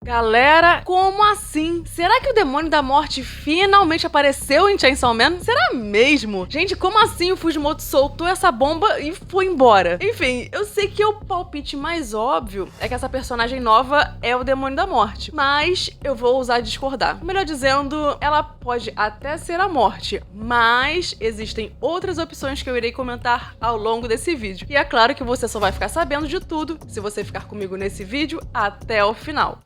Galera, como assim? Será que o demônio da morte finalmente apareceu em Chainsaw Man? Será mesmo? Gente, como assim o Fujimoto soltou essa bomba e foi embora? Enfim, eu sei que o palpite mais óbvio é que essa personagem nova é o demônio da morte, mas eu vou ousar discordar. Melhor dizendo, ela pode até ser a morte, mas existem outras opções que eu irei comentar ao longo desse vídeo. E é claro que você só vai ficar sabendo de tudo se você ficar comigo nesse vídeo até o final.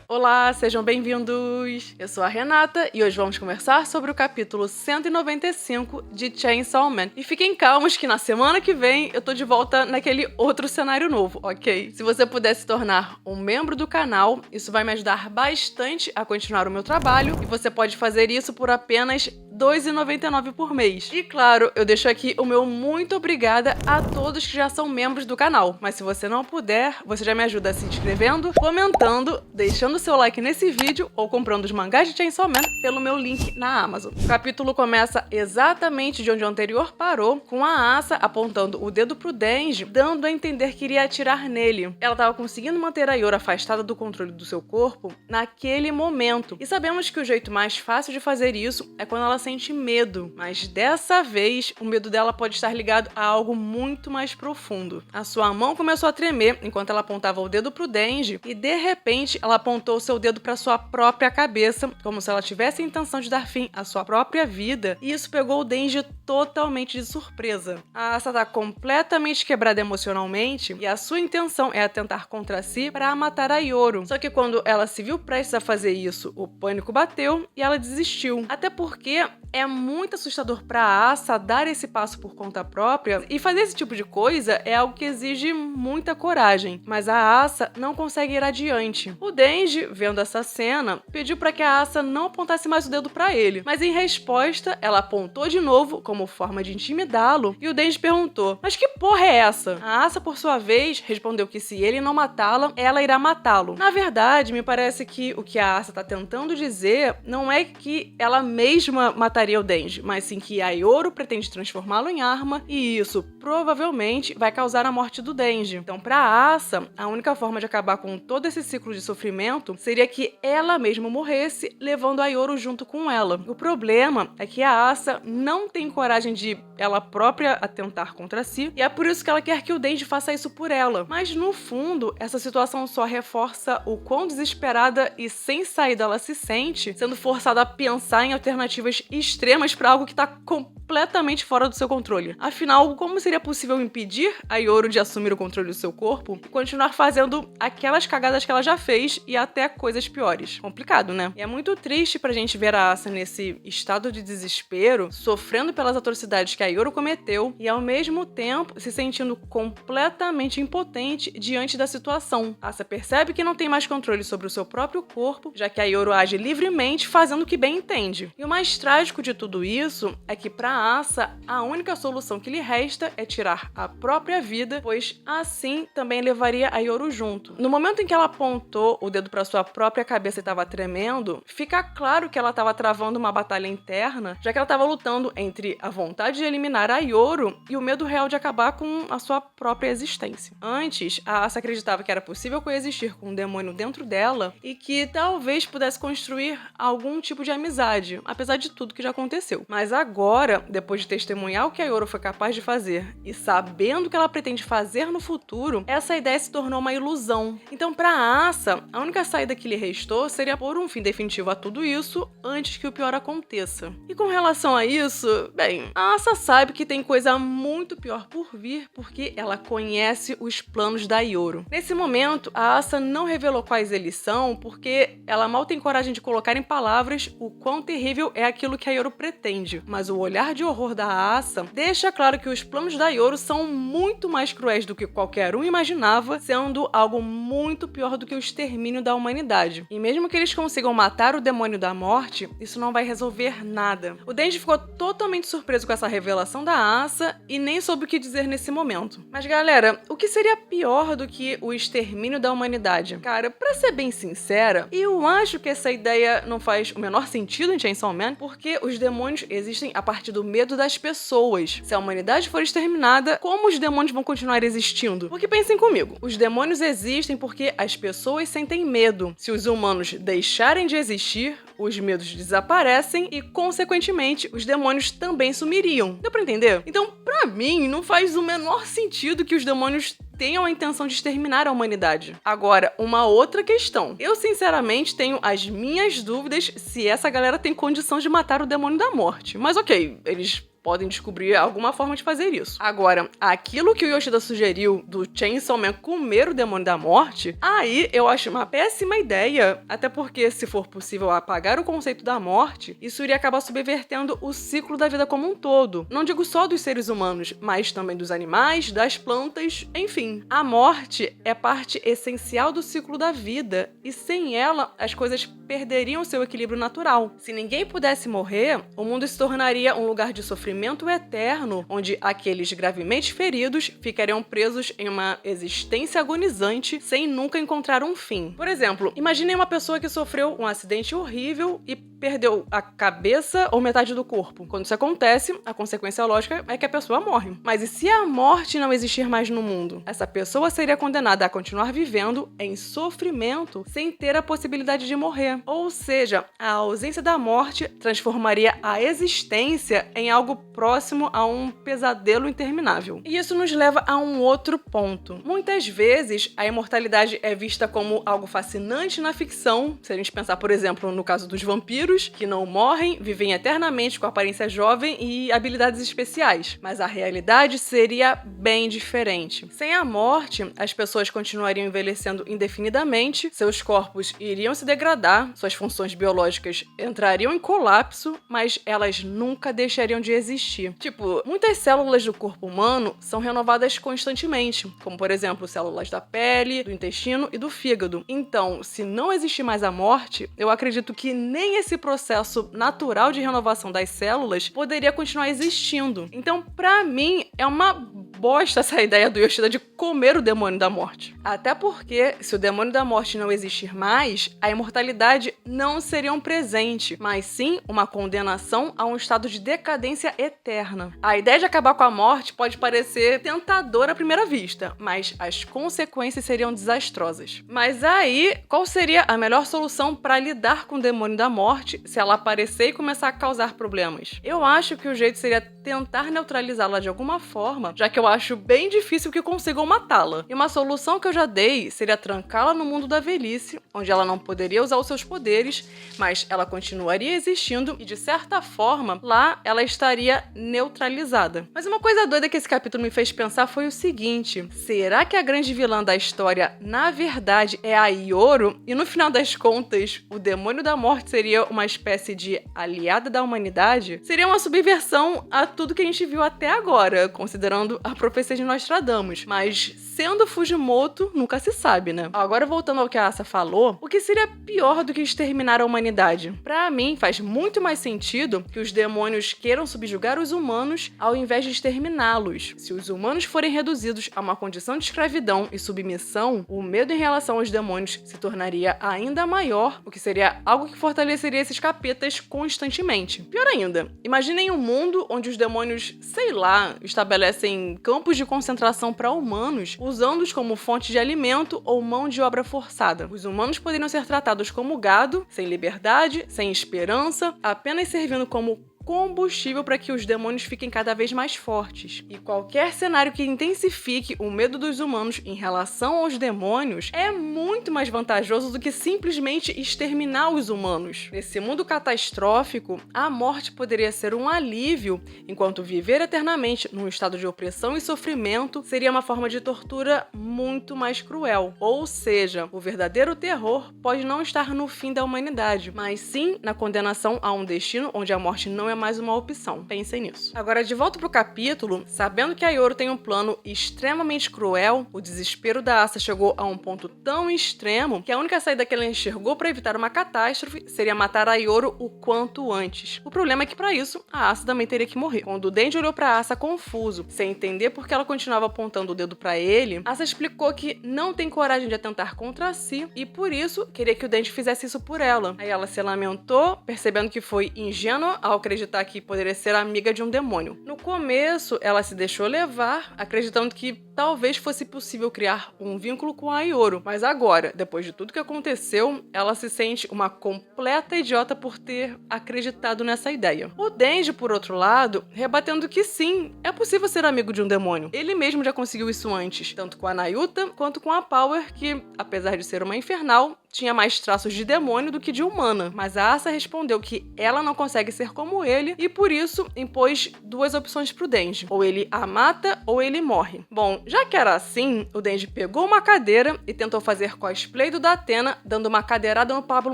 Olá, sejam bem-vindos! Eu sou a Renata e hoje vamos conversar sobre o capítulo 195 de Chainsaw Man. E fiquem calmos que na semana que vem eu tô de volta naquele outro cenário novo, ok? Se você puder se tornar um membro do canal, isso vai me ajudar bastante a continuar o meu trabalho e você pode fazer isso por apenas R$ 2,99 por mês. E claro, eu deixo aqui o meu muito obrigada a todos que já são membros do canal. Mas se você não puder, você já me ajuda se inscrevendo, comentando, deixando seu like nesse vídeo ou comprando os mangás de Chainsaw Man pelo meu link na Amazon. O capítulo começa exatamente de onde o anterior parou, com a Asa apontando o dedo pro Denji, dando a entender que iria atirar nele. Ela estava conseguindo manter a Yoro afastada do controle do seu corpo naquele momento. E sabemos que o jeito mais fácil de fazer isso é quando ela sente medo, mas dessa vez o medo dela pode estar ligado a algo muito mais profundo. A sua mão começou a tremer enquanto ela apontava o dedo pro Denji e de repente ela apontou seu dedo para sua própria cabeça, como se ela tivesse a intenção de dar fim à sua própria vida, e isso pegou o Denji totalmente de surpresa. A Asa tá completamente quebrada emocionalmente e a sua intenção é atentar contra si para matar a Yoro. Só que quando ela se viu prestes a fazer isso, o pânico bateu e ela desistiu. Até porque é muito assustador para a Asa dar esse passo por conta própria, e fazer esse tipo de coisa é algo que exige muita coragem, mas a Asa não consegue ir adiante. O Denji, vendo essa cena, pediu para que a Asa não apontasse mais o dedo para ele, mas em resposta, ela apontou de novo como forma de intimidá-lo, e o Denji perguntou: "Mas que porra é essa?" A Asa, por sua vez, respondeu que se ele não matá-la, ela irá matá-lo. Na verdade, me parece que o que a Asa tá tentando dizer não é que ela mesma mataria o Denji, mas sim que a Yoro pretende transformá-lo em arma, e isso provavelmente vai causar a morte do Denji. Então, pra Asa, a única forma de acabar com todo esse ciclo de sofrimento seria que ela mesma morresse, levando a Yoro junto com ela. O problema é que a Asa não tem coragem de ela própria atentar contra si, e é por isso que ela quer que o Denji faça isso por ela. Mas no fundo, essa situação só reforça o quão desesperada e sem saída ela se sente, sendo forçada a pensar em alternativas extremas para algo que tá completamente fora do seu controle. Afinal, como seria possível impedir a Yoro de assumir o controle do seu corpo e continuar fazendo aquelas cagadas que ela já fez e até coisas piores? Complicado, né? E é muito triste pra gente ver a Asa nesse estado de desespero, sofrendo pelas atrocidades que a Yoro cometeu e ao mesmo tempo se sentindo completamente impotente diante da situação. A Asa percebe que não tem mais controle sobre o seu próprio corpo, já que a Yoro age livremente fazendo o que bem entende. E o mais trágico de tudo isso é que para Asa, a única solução que lhe resta é tirar a própria vida, pois assim também levaria a Yoro junto. No momento em que ela apontou o dedo para sua própria cabeça e estava tremendo, fica claro que ela estava travando uma batalha interna, já que ela estava lutando entre a vontade de eliminar a Yoro e o medo real de acabar com a sua própria existência. Antes, a Asa acreditava que era possível coexistir com um demônio dentro dela e que talvez pudesse construir algum tipo de amizade, apesar de tudo que já aconteceu. Mas agora, depois de testemunhar o que a Yoro foi capaz de fazer e sabendo o que ela pretende fazer no futuro, essa ideia se tornou uma ilusão. Então, para Asa, a única saída que lhe restou seria pôr um fim definitivo a tudo isso antes que o pior aconteça. E com relação a isso, bem, a Asa sabe que tem coisa muito pior por vir porque ela conhece os planos da Yoro. Nesse momento, a Asa não revelou quais eles são porque ela mal tem coragem de colocar em palavras o quão terrível é aquilo que a Yoro pretende, mas o olhar de horror da Asa deixa claro que os planos da Yoro são muito mais cruéis do que qualquer um imaginava, sendo algo muito pior do que o extermínio da humanidade. E mesmo que eles consigam matar o demônio da morte, isso não vai resolver nada. O Denji ficou totalmente surpreso com essa revelação da Asa e nem soube o que dizer nesse momento. Mas galera, o que seria pior do que o extermínio da humanidade? Cara, pra ser bem sincera, eu acho que essa ideia não faz o menor sentido em Chainsaw Man, porque os demônios existem a partir do medo das pessoas. Se a humanidade for exterminada, como os demônios vão continuar existindo? Porque pensem comigo, os demônios existem porque as pessoas sentem medo. Se os humanos deixarem de existir, os medos desaparecem e, consequentemente, os demônios também sumiriam. Deu pra entender? Então, pra mim, não faz o menor sentido que os demônios tenham a intenção de exterminar a humanidade. Agora, uma outra questão. Eu, sinceramente, tenho as minhas dúvidas se essa galera tem condição de matar o demônio da morte. Mas ok, eles podem descobrir alguma forma de fazer isso. Agora, aquilo que o Yoshida sugeriu do Chainsaw Man comer o demônio da morte, aí eu acho uma péssima ideia, até porque se for possível apagar o conceito da morte, isso iria acabar subvertendo o ciclo da vida como um todo. Não digo só dos seres humanos, mas também dos animais, das plantas, enfim. A morte é parte essencial do ciclo da vida, e sem ela, as coisas perderiam seu equilíbrio natural. Se ninguém pudesse morrer, o mundo se tornaria um lugar de sofrimento eterno, onde aqueles gravemente feridos ficariam presos em uma existência agonizante sem nunca encontrar um fim. Por exemplo, imaginem uma pessoa que sofreu um acidente horrível e perdeu a cabeça ou metade do corpo. Quando isso acontece, a consequência lógica é que a pessoa morre. Mas e se a morte não existir mais no mundo? Essa pessoa seria condenada a continuar vivendo em sofrimento sem ter a possibilidade de morrer. Ou seja, a ausência da morte transformaria a existência em algo próximo a um pesadelo interminável. E isso nos leva a um outro ponto. Muitas vezes, a imortalidade é vista como algo fascinante na ficção. Se a gente pensar, por exemplo, no caso dos vampiros, que não morrem, vivem eternamente com aparência jovem e habilidades especiais. Mas a realidade seria bem diferente. Sem a morte, as pessoas continuariam envelhecendo indefinidamente, seus corpos iriam se degradar, suas funções biológicas entrariam em colapso, mas elas nunca deixariam de existir. Tipo, muitas células do corpo humano são renovadas constantemente, como por exemplo, células da pele, do intestino e do fígado. Então, se não existir mais a morte, eu acredito que nem esse processo natural de renovação das células poderia continuar existindo. Então, pra mim, é uma bosta essa ideia do Yoshida de comer o demônio da morte. Até porque, se o demônio da morte não existir mais, a imortalidade não seria um presente, mas sim uma condenação a um estado de decadência eterna. A ideia de acabar com a morte pode parecer tentadora à primeira vista, mas as consequências seriam desastrosas. Mas aí, qual seria a melhor solução para lidar com o demônio da morte se ela aparecer e começar a causar problemas? Eu acho que o jeito seria tentar neutralizá-la de alguma forma, já que eu acho bem difícil que consigam matá-la. E uma solução que eu já dei seria trancá-la no mundo da velhice, onde ela não poderia usar os seus poderes, mas ela continuaria existindo e, de certa forma, lá ela estaria neutralizada. Mas uma coisa doida que esse capítulo me fez pensar foi o seguinte: será que a grande vilã da história, na verdade, é a Ioro? E no final das contas, o demônio da morte seria uma espécie de aliada da humanidade? Seria uma subversão a tudo que a gente viu até agora, considerando a profecia de Nostradamus. Mas, sendo Fujimoto, nunca se sabe, né? Agora, voltando ao que a Asa falou, o que seria pior do que exterminar a humanidade? Pra mim, faz muito mais sentido que os demônios queiram subjugar os humanos ao invés de exterminá-los. Se os humanos forem reduzidos a uma condição de escravidão e submissão, o medo em relação aos demônios se tornaria ainda maior, o que seria algo que fortaleceria esses capetas constantemente. Pior ainda, imaginem um mundo onde os demônios, sei lá, estabelecem campos de concentração para humanos, usando-os como fonte de alimento ou mão de obra forçada. Os humanos poderiam ser tratados como gado, sem liberdade, sem esperança, apenas servindo como combustível para que os demônios fiquem cada vez mais fortes. E qualquer cenário que intensifique o medo dos humanos em relação aos demônios é muito mais vantajoso do que simplesmente exterminar os humanos. Nesse mundo catastrófico, a morte poderia ser um alívio, enquanto viver eternamente num estado de opressão e sofrimento seria uma forma de tortura muito mais cruel. Ou seja, o verdadeiro terror pode não estar no fim da humanidade, mas sim na condenação a um destino onde a morte não é mais uma opção. Pensem nisso. Agora, de volta pro capítulo, sabendo que a Ioro tem um plano extremamente cruel, o desespero da Asa chegou a um ponto tão extremo que a única saída que ela enxergou para evitar uma catástrofe seria matar a Ioro o quanto antes. O problema é que, para isso, a Asa também teria que morrer. Quando o Denji olhou pra Asa confuso, sem entender por que ela continuava apontando o dedo para ele, Asa explicou que não tem coragem de atentar contra si e, por isso, queria que o Denji fizesse isso por ela. Aí ela se lamentou, percebendo que foi ingênua ao acreditar acreditar que poderia ser amiga de um demônio. No começo, ela se deixou levar, acreditando que talvez fosse possível criar um vínculo com a Ioro. Mas agora, depois de tudo que aconteceu, ela se sente uma completa idiota por ter acreditado nessa ideia. O Denji, por outro lado, rebatendo que sim, é possível ser amigo de um demônio. Ele mesmo já conseguiu isso antes, tanto com a Nayuta quanto com a Power, que, apesar de ser uma infernal, tinha mais traços de demônio do que de humana. Mas a Asa respondeu que ela não consegue ser como ele e, por isso, impôs duas opções pro Denji. Ou ele a mata ou ele morre. Bom, já que era assim, o Denji pegou uma cadeira e tentou fazer cosplay do Datena, dando uma cadeirada no Pablo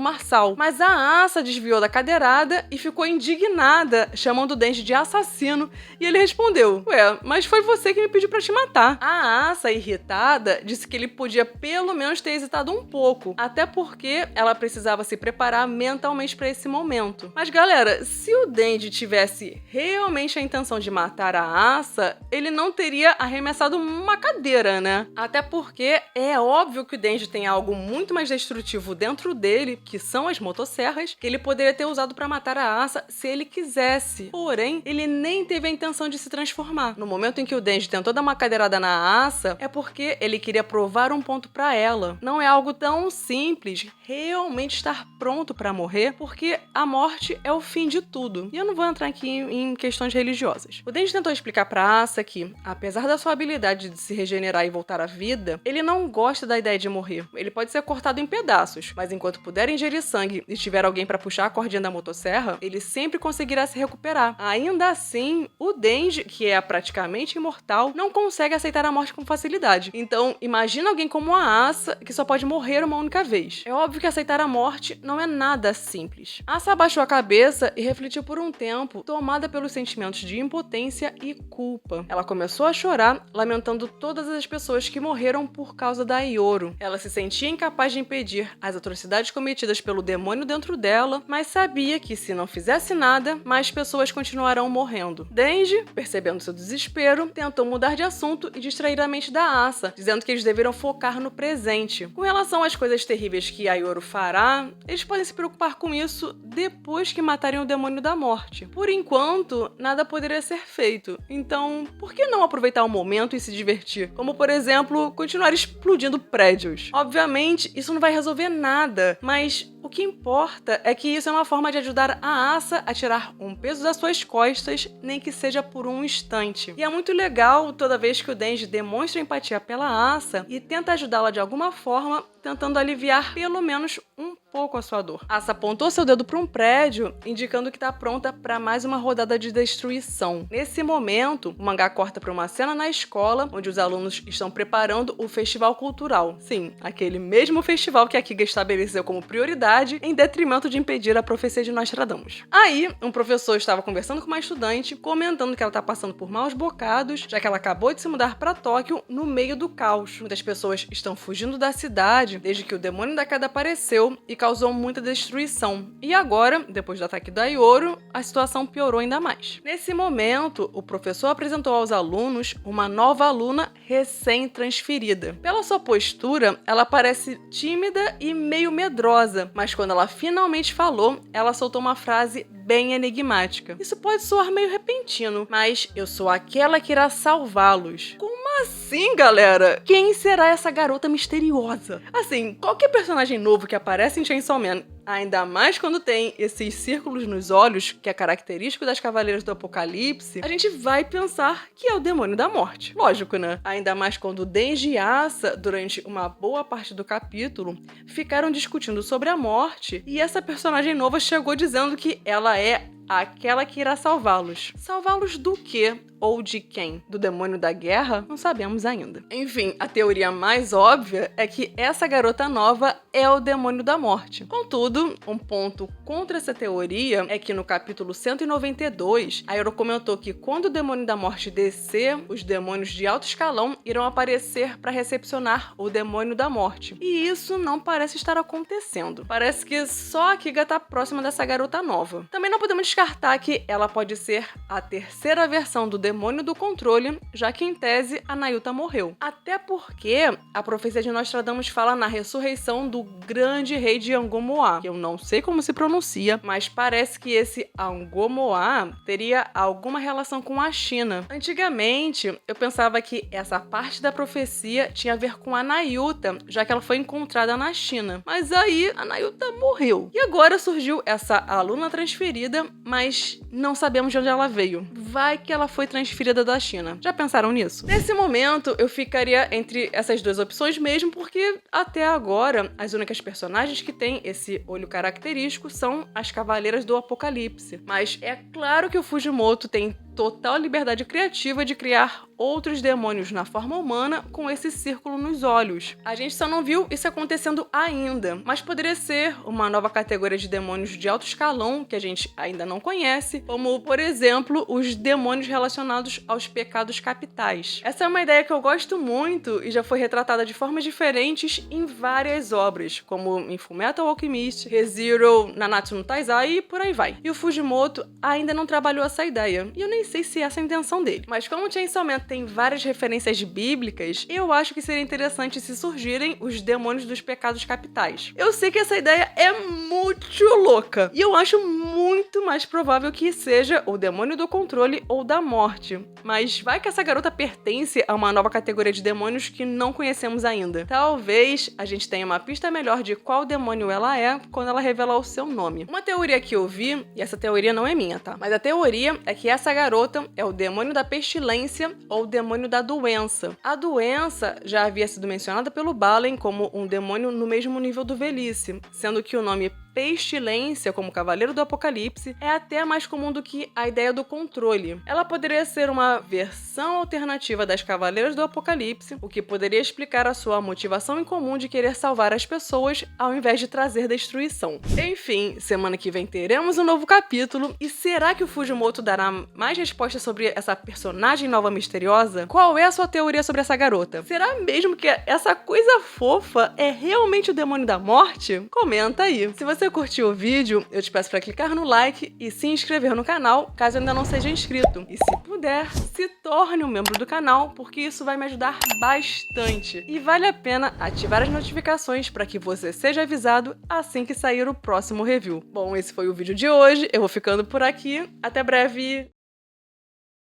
Marçal. Mas a Asa desviou da cadeirada e ficou indignada, chamando o Denji de assassino, e ele respondeu: "Ué, mas foi você que me pediu pra te matar." A Asa, irritada, disse que ele podia pelo menos ter hesitado um pouco, até porque ela precisava se preparar mentalmente para esse momento. Mas galera, se o Denji tivesse realmente a intenção de matar a Asa, ele não teria arremessado uma cadeira, né? Até porque é óbvio que o Denji tem algo muito mais destrutivo dentro dele, que são as motosserras, que ele poderia ter usado para matar a Asa se ele quisesse. Porém, ele nem teve a intenção de se transformar. No momento em que o Denji tentou dar uma cadeirada na Asa, é porque ele queria provar um ponto para ela. Não é algo tão simples realmente estar pronto para morrer, porque a morte é o fim de tudo. E eu não vou entrar aqui em questões religiosas. O Denji tentou explicar pra Asa que, apesar da sua habilidade de se regenerar e voltar à vida, ele não gosta da ideia de morrer. Ele pode ser cortado em pedaços, mas enquanto puder ingerir sangue e tiver alguém para puxar a cordinha da motosserra, ele sempre conseguirá se recuperar. Ainda assim, o Denji, que é praticamente imortal, não consegue aceitar a morte com facilidade. Então, imagina alguém como a Asa, que só pode morrer uma única vez. É óbvio que aceitar a morte não é nada simples. Asa abaixou a cabeça e refletiu por um tempo, tomada pelos sentimentos de impotência e culpa. Ela começou a chorar, lamentando todas as pessoas que morreram por causa da Ioro. Ela se sentia incapaz de impedir as atrocidades cometidas pelo demônio dentro dela, mas sabia que se não fizesse nada, mais pessoas continuarão morrendo. Denji, percebendo seu desespero, tentou mudar de assunto e distrair a mente da Asa, dizendo que eles deveriam focar no presente. Com relação às coisas terríveis que a Ioro fará, eles podem se preocupar com isso depois que matarem o demônio da morte. Por enquanto, nada poderia ser feito. Então, por que não aproveitar o momento e se divertir? Como, por exemplo, continuar explodindo prédios. Obviamente, isso não vai resolver nada, mas o que importa é que isso é uma forma de ajudar a Asa a tirar um peso das suas costas, nem que seja por um instante. E é muito legal toda vez que o Denji demonstra empatia pela Asa e tenta ajudá-la de alguma forma, tentando aliviar pelo menos um pouco a sua dor. Asa apontou seu dedo para um prédio, indicando que está pronta para mais uma rodada de destruição. Nesse momento, o mangá corta para uma cena na escola, onde os alunos estão preparando o festival cultural. Sim, aquele mesmo festival que a Kiga estabeleceu como prioridade, em detrimento de impedir a profecia de Nostradamus. Aí, um professor estava conversando com uma estudante, comentando que ela está passando por maus bocados, já que ela acabou de se mudar para Tóquio no meio do caos. Muitas pessoas estão fugindo da cidade desde que o demônio da queda apareceu e causou muita destruição. E agora, depois do ataque da Ioro, a situação piorou ainda mais. Nesse momento, o professor apresentou aos alunos uma nova aluna recém-transferida. Pela sua postura, ela parece tímida e meio medrosa, mas quando ela finalmente falou, ela soltou uma frase bem enigmática. Isso pode soar meio repentino, mas eu sou aquela que irá salvá-los. Como assim, galera? Quem será essa garota misteriosa? Assim, qualquer personagem novo que aparece em Chainsaw Man, ainda mais quando tem esses círculos nos olhos, que é característico das Cavaleiras do Apocalipse, a gente vai pensar que é o demônio da morte. Lógico, né? Ainda mais quando Denji e Asa, durante uma boa parte do capítulo, ficaram discutindo sobre a morte e essa personagem nova chegou dizendo que ela é aquela que irá salvá-los. Salvá-los do quê? Ou de quem? Do demônio da guerra? Não sabemos ainda. Enfim, a teoria mais óbvia é que essa garota nova é o demônio da morte. Contudo, um ponto contra essa teoria é que no capítulo 192, a Ioro comentou que quando o demônio da morte descer, os demônios de alto escalão irão aparecer para recepcionar o demônio da morte. E isso não parece estar acontecendo. Parece que só a Kiga tá próxima dessa garota nova. Também não podemos descartar que ela pode ser a terceira versão do demônio do controle, já que em tese a Nayuta morreu. Até porque a profecia de Nostradamus fala na ressurreição do grande rei de Angomoá, que eu não sei como se pronuncia, mas parece que esse Angomoá teria alguma relação com a China. Antigamente, eu pensava que essa parte da profecia tinha a ver com a Nayuta, já que ela foi encontrada na China. Mas aí a Nayuta morreu. E agora surgiu essa aluna transferida, mas não sabemos de onde ela veio. Vai que ela foi transferida da China. Já pensaram nisso? Nesse momento, eu ficaria entre essas duas opções mesmo, porque até agora as únicas personagens que têm esse olho característico são as Cavaleiras do Apocalipse. Mas é claro que o Fujimoto tem total liberdade criativa de criar outros demônios na forma humana com esse círculo nos olhos. A gente só não viu isso acontecendo ainda, mas poderia ser uma nova categoria de demônios de alto escalão que a gente ainda não conhece, como, por exemplo, os demônios relacionados aos pecados capitais. Essa é uma ideia que eu gosto muito e já foi retratada de formas diferentes em várias obras, como em Fullmetal Alchemist, Re:Zero, Nanatsu no Taizai e por aí vai. E o Fujimoto ainda não trabalhou essa ideia, e eu nem sei se essa é a intenção dele. Mas como o Chainsaw Man tem várias referências bíblicas, eu acho que seria interessante se surgirem os demônios dos pecados capitais. Eu sei que essa ideia é muito louca, e eu acho muito mais provável que seja o demônio do controle ou da morte. Mas vai que essa garota pertence a uma nova categoria de demônios que não conhecemos ainda. Talvez a gente tenha uma pista melhor de qual demônio ela é quando ela revelar o seu nome. Uma teoria que eu vi, e essa teoria não é minha, tá? Mas a teoria é que essa garota é o demônio da pestilência ou o demônio da doença. A doença já havia sido mencionada pelo Balen como um demônio no mesmo nível do velhice, sendo que o nome pestilência, como Cavaleiro do Apocalipse, é até mais comum do que a ideia do controle. Ela poderia ser uma versão alternativa das Cavaleiras do Apocalipse, o que poderia explicar a sua motivação em comum de querer salvar as pessoas ao invés de trazer destruição. Enfim, semana que vem teremos um novo capítulo, e será que o Fujimoto dará mais respostas sobre essa personagem nova misteriosa? Qual é a sua teoria sobre essa garota? Será mesmo que essa coisa fofa é realmente o demônio da morte? Comenta aí. Se você curtiu o vídeo, eu te peço para clicar no like e se inscrever no canal, caso ainda não seja inscrito. E se puder, se torne um membro do canal, porque isso vai me ajudar bastante. E vale a pena ativar as notificações para que você seja avisado assim que sair o próximo review. Bom, esse foi o vídeo de hoje, eu vou ficando por aqui. Até breve!